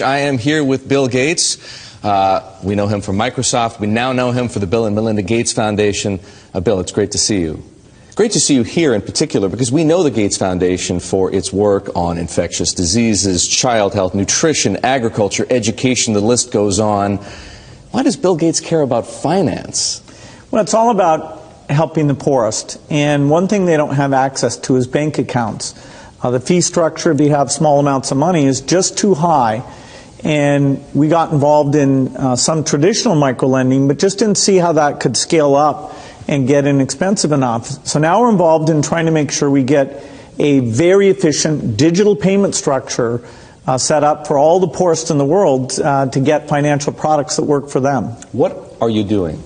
I am here with Bill Gates. We know him from Microsoft. We now know him for the Bill and Melinda Gates Foundation. Bill, it's great to see you. Great to see you here in particular because we know the Gates Foundation for its work on infectious diseases, child health, nutrition, agriculture, education, the list goes on. Why does Bill Gates care about finance? Well, it's all about helping the poorest. And one thing they don't have access to is bank accounts. The fee structure, if you have small amounts of money, is just too high. And we got involved in some traditional microlending, but just didn't see how that could scale up and get inexpensive enough. So now we're involved in trying to make sure we get a very efficient digital payment structure set up for all the poorest in the world to get financial products that work for them. What are you doing?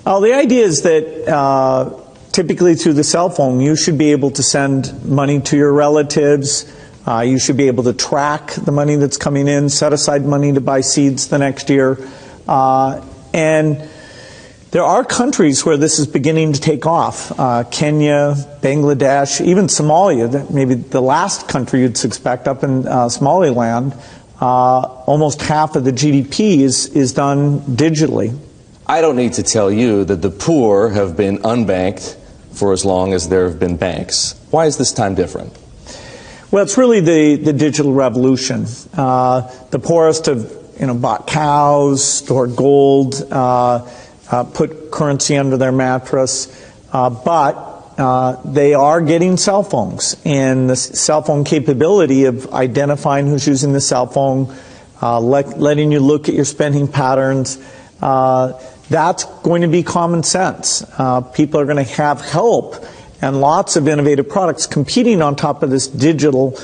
The idea is that typically through the cell phone, you should be able to send money to your relatives. You should be able to track the money that's coming in, set aside money to buy seeds the next year. And there are countries where this is beginning to take off. Kenya, Bangladesh, even Somalia, maybe the last country you'd suspect, up in Somaliland. Almost half of the GDP is done digitally. I don't need to tell you that the poor have been unbanked for as long as there have been banks. Why is this time different? Well, it's really the digital revolution. The poorest have bought cows, stored gold, put currency under their mattress, but they are getting cell phones, and the cell phone capability of identifying who's using the cell phone, letting you look at your spending patterns, that's going to be common sense. People are going to have help and lots of innovative products competing on top of this digital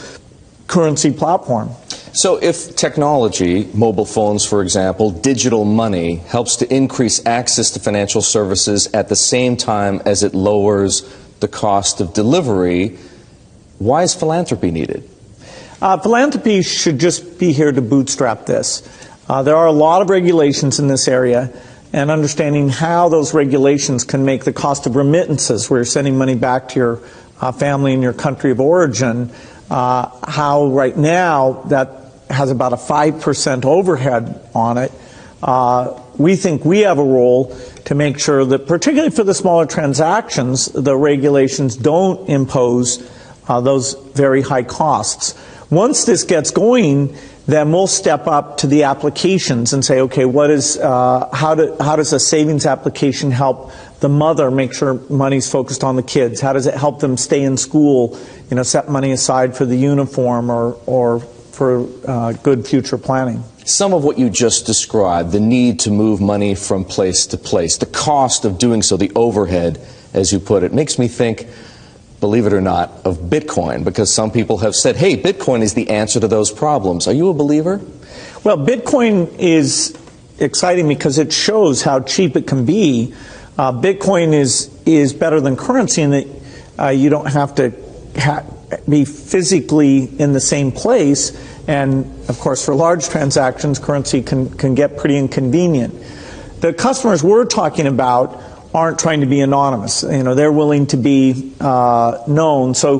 currency platform. So if technology, mobile phones for example, digital money, helps to increase access to financial services at the same time as it lowers the cost of delivery, why is philanthropy needed? Philanthropy should just be here to bootstrap this. There are a lot of regulations in this area, and understanding how those regulations can make the cost of remittances, where you're sending money back to your family in your country of origin, how right now that has about a 5% overhead on it. We think we have a role to make sure that, particularly for the smaller transactions, the regulations don't impose those very high costs. Once this gets going, then we'll step up to the applications and say, okay, how does a savings application help the mother make sure money's focused on the kids? How does it help them stay in school, set money aside for the uniform or for good future planning? Some of what you just described, the need to move money from place to place, the cost of doing so, the overhead, as you put it, makes me think, believe it or not, of Bitcoin, because some people have said, hey, Bitcoin is the answer to those problems. Are you a believer? Well, Bitcoin is exciting because it shows how cheap it can be. Bitcoin is better than currency in that you don't have to be physically in the same place. And, of course, for large transactions, currency can get pretty inconvenient. The customers we're talking about aren't trying to be anonymous. They're willing to be known. So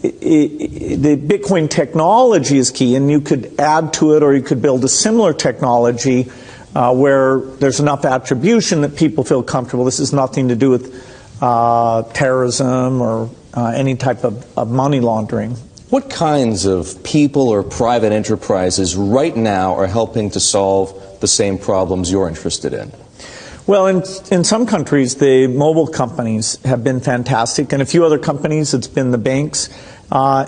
the Bitcoin technology is key, and you could add to it, or you could build a similar technology where there's enough attribution that people feel comfortable. This has nothing to do with terrorism or any type of money laundering. What kinds of people or private enterprises right now are helping to solve the same problems you're interested in? Well, in some countries, the mobile companies have been fantastic. In a few other companies, it's been the banks.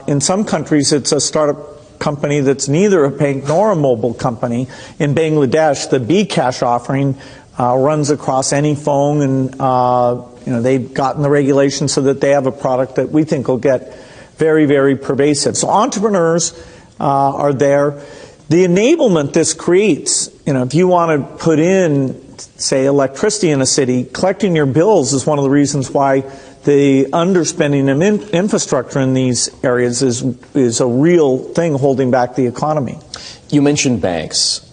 In some countries, it's a startup company that's neither a bank nor a mobile company. In Bangladesh, the bKash offering runs across any phone, and they've gotten the regulations so that they have a product that we think will get very, very pervasive. So entrepreneurs are there. The enablement this creates, if you want to put in, say, electricity in a city, collecting your bills is one of the reasons why the underspending of infrastructure in these areas is a real thing holding back the economy. You mentioned banks.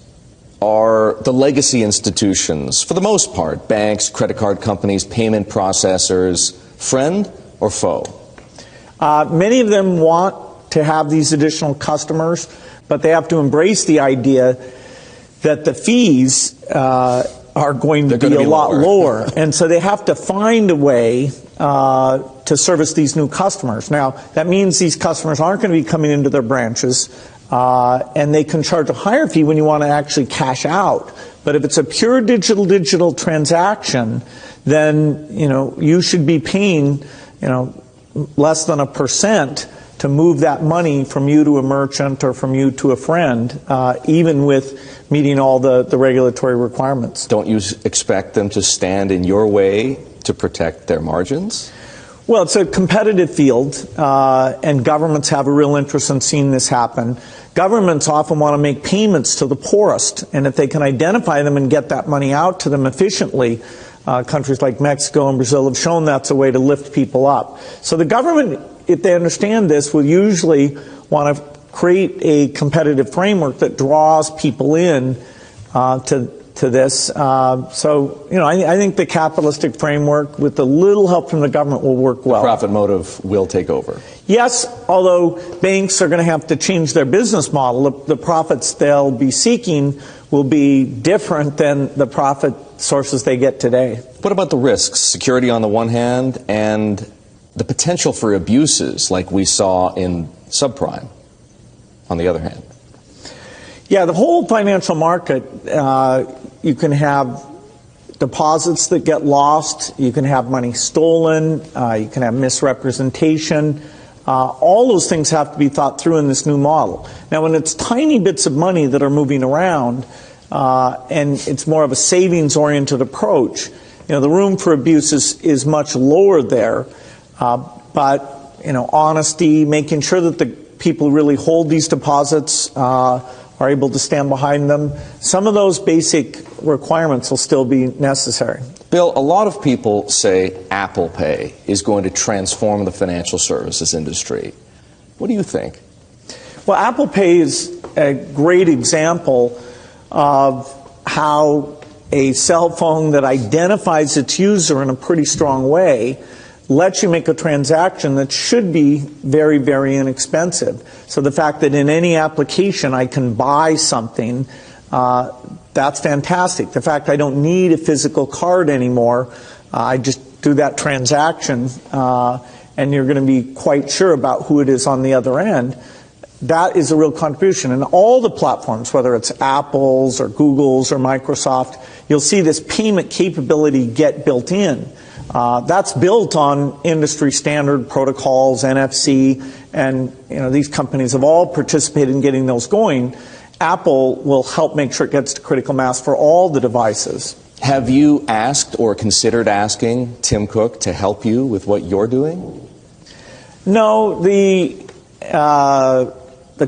Are the legacy institutions, for the most part, banks, credit card companies, payment processors, friend or foe? Many of them want to have these additional customers, but they have to embrace the idea that the fees are going to be a lot lower. And so they have to find a way to service these new customers. Now, that means these customers aren't going to be coming into their branches, and they can charge a higher fee when you want to actually cash out. But if it's a pure digital transaction, then, you should be paying, less than 1% to move that money from you to a merchant or from you to a friend, even with meeting all the regulatory requirements. Don't you expect them to stand in your way to protect their margins? Well, it's a competitive field, and governments have a real interest in seeing this happen. Governments often want to make payments to the poorest, and if they can identify them and get that money out to them efficiently, countries like Mexico and Brazil have shown that's a way to lift people up. So the government, if they understand this, will usually want to create a competitive framework that draws people in to this. I think the capitalistic framework, with a little help from the government, will work well. The profit motive will take over. Yes, although banks are going to have to change their business model. The profits they'll be seeking will be different than the profit sources they get today. What about the risks? Security on the one hand, and the potential for abuses like we saw in subprime on the other hand. Yeah, the whole financial market, you can have deposits that get lost, you can have money stolen, you can have misrepresentation. All those things have to be thought through in this new model. Now, when it's tiny bits of money that are moving around, and it's more of a savings-oriented approach, the room for abuse is much lower there. But honesty, making sure that the people who really hold these deposits are able to stand behind them, some of those basic requirements will still be necessary. Bill, a lot of people say Apple Pay is going to transform the financial services industry. What do you think? Well, Apple Pay is a great example of how a cell phone that identifies its user in a pretty strong way lets you make a transaction that should be very, very inexpensive. So the fact that in any application I can buy something, that's fantastic. The fact I don't need a physical card anymore, I just do that transaction, and you're going to be quite sure about who it is on the other end. That is a real contribution. And all the platforms, whether it's Apple's or Google's or Microsoft, you'll see this payment capability get built in. That's built on industry standard protocols, NFC, and these companies have all participated in getting those going. Apple will help make sure it gets to critical mass for all the devices. Have you asked or considered asking Tim Cook to help you with what you're doing? No, the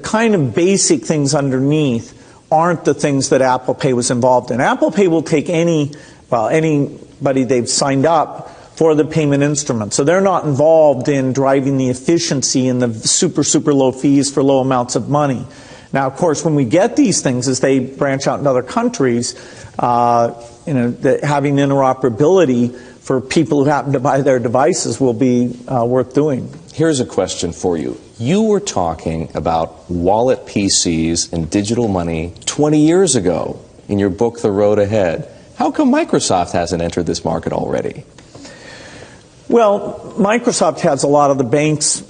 kind of basic things underneath aren't the things that Apple Pay was involved in. Apple Pay will take anybody they've signed up for the payment instrument. So they're not involved in driving the efficiency and the super, super low fees for low amounts of money. Now, of course, when we get these things, as they branch out in other countries, having interoperability for people who happen to buy their devices will be worth doing. Here's a question for you. You were talking about wallet PCs and digital money 20 years ago in your book, The Road Ahead. How come Microsoft hasn't entered this market already? Well, Microsoft has a lot of the banks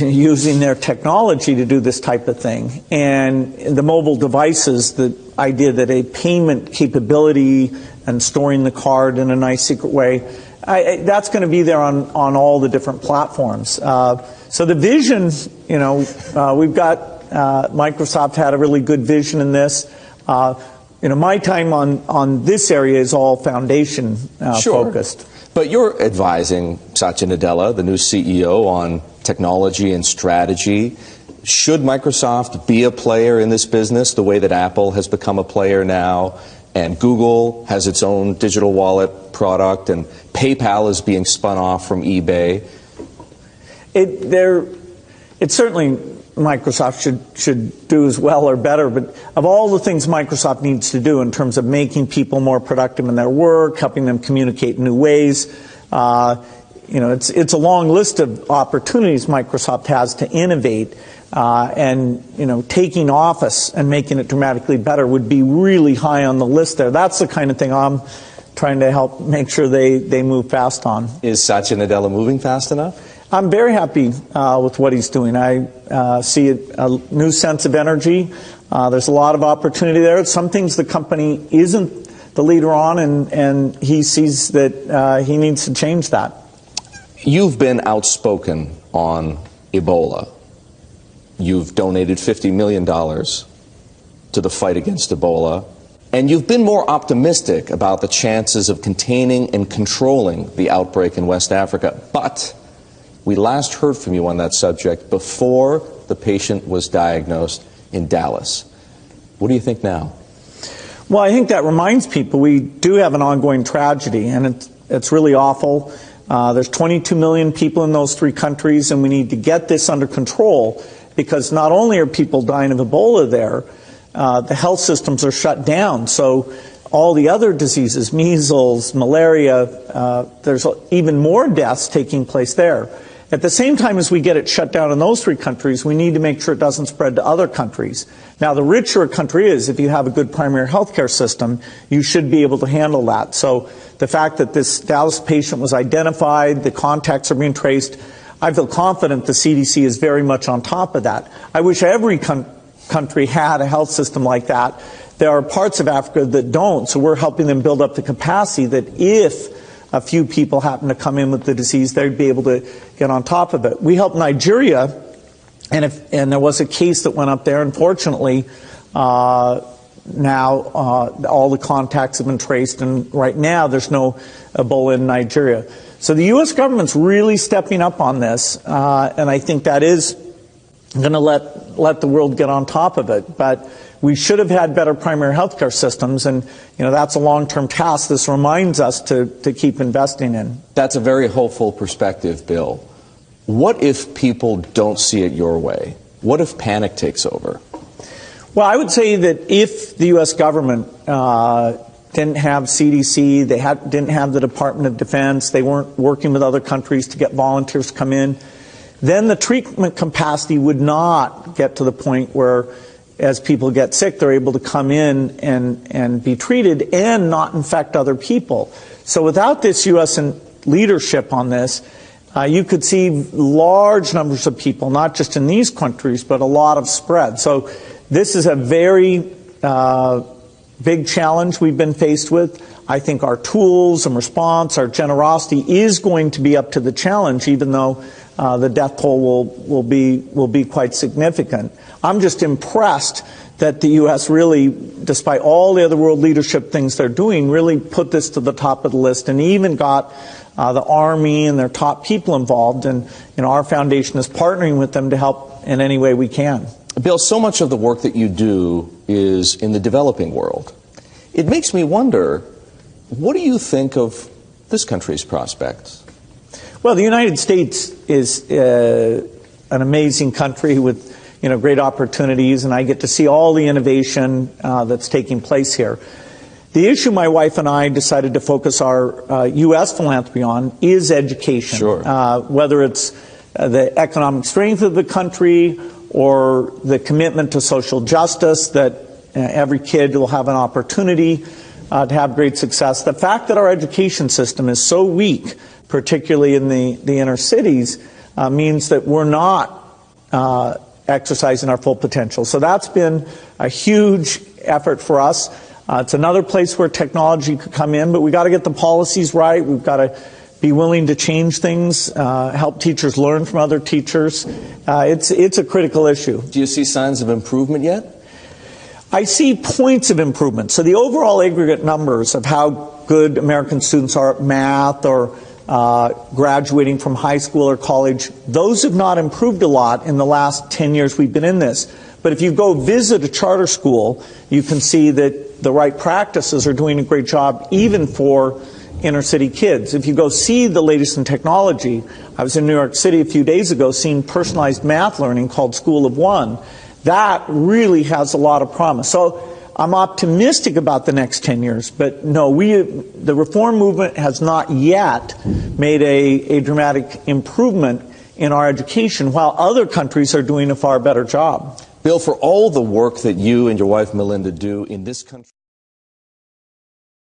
using their technology to do this type of thing. And the mobile devices, the idea that a payment capability and storing the card in a nice secret way, that's going to be there on all the different platforms. So the vision, we've got, Microsoft had a really good vision in this. My time on this area is all foundation focused. But you're advising Satya Nadella, the new CEO, on technology and strategy. Should Microsoft be a player in this business the way that Apple has become a player now, and Google has its own digital wallet product, and PayPal is being spun off from eBay? It's certainly Microsoft should do as well or better, but of all the things Microsoft needs to do in terms of making people more productive in their work, helping them communicate in new ways, it's a long list of opportunities Microsoft has to innovate. and taking office and making it dramatically better would be really high on the list there. That's the kind of thing I'm trying to help make sure they move fast on. Is Satya Nadella moving fast enough? I'm very happy with what he's doing. I see a new sense of energy. There's a lot of opportunity there. Some things the company isn't the leader on, and he sees that he needs to change that. You've been outspoken on Ebola. You've donated $50 million to the fight against Ebola. And you've been more optimistic about the chances of containing and controlling the outbreak in West Africa. But we last heard from you on that subject before the patient was diagnosed in Dallas. What do you think now? Well, I think that reminds people we do have an ongoing tragedy, and it's really awful. There's 22 million people in those 3 countries, and we need to get this under control, because not only are people dying of Ebola there, the health systems are shut down. So all the other diseases, measles, malaria, there's even more deaths taking place there. At the same time as we get it shut down in those 3 countries, we need to make sure it doesn't spread to other countries. Now, the richer a country is, if you have a good primary health care system, you should be able to handle that. So the fact that this Dallas patient was identified, the contacts are being traced, I feel confident the CDC is very much on top of that. I wish every country had a health system like that. There are parts of Africa that don't, so we're helping them build up the capacity that if a few people happen to come in with the disease, they'd be able to get on top of it. We helped Nigeria, and there was a case that went up there. Unfortunately, now all the contacts have been traced, and right now there's no Ebola in Nigeria. So the U.S. government's really stepping up on this, and I think that is going to let the world get on top of it. But we should have had better primary health care systems, and that's a long-term task. This reminds us to keep investing in. That's a very hopeful perspective, Bill. What if people don't see it your way? What if panic takes over? Well, I would say that if the U.S. government didn't have CDC, they didn't have the Department of Defense, they weren't working with other countries to get volunteers to come in, then the treatment capacity would not get to the point where, as people get sick, they're able to come in and be treated and not infect other people. So without this U.S. leadership on this, you could see large numbers of people, not just in these countries, but a lot of spread. So this is a very big challenge we've been faced with. I think our tools and response, our generosity is going to be up to the challenge, even though the death toll will be quite significant. I'm just impressed that the U.S. really, despite all the other world leadership things they're doing, really put this to the top of the list, and even got the Army and their top people involved. And our foundation is partnering with them to help in any way we can. Bill, so much of the work that you do is in the developing world. It makes me wonder, what do you think of this country's prospects? Well, the United States is an amazing country with great opportunities, and I get to see all the innovation that's taking place here. The issue my wife and I decided to focus our U.S. philanthropy on is education. Sure. Whether it's the economic strength of the country or the commitment to social justice, that every kid will have an opportunity to have great success. The fact that our education system is so weak, particularly in the inner cities, means that we're not exercising our full potential. So that's been a huge effort for us. It's another place where technology could come in, but we got to get the policies right. We've got to be willing to change things, help teachers learn from other teachers. It's a critical issue. Do you see signs of improvement yet? I see points of improvement. So the overall aggregate numbers of how good American students are at math or graduating from high school or college, those have not improved a lot in the last 10 years we've been in this. But if you go visit a charter school, you can see that the right practices are doing a great job even for inner city kids. If you go see the latest in technology, I was in New York City a few days ago seeing personalized math learning called School of One. That really has a lot of promise. So I'm optimistic about the next 10 years, but no, the reform movement has not yet made a dramatic improvement in our education, while other countries are doing a far better job. Bill, for all the work that you and your wife Melinda do in this country.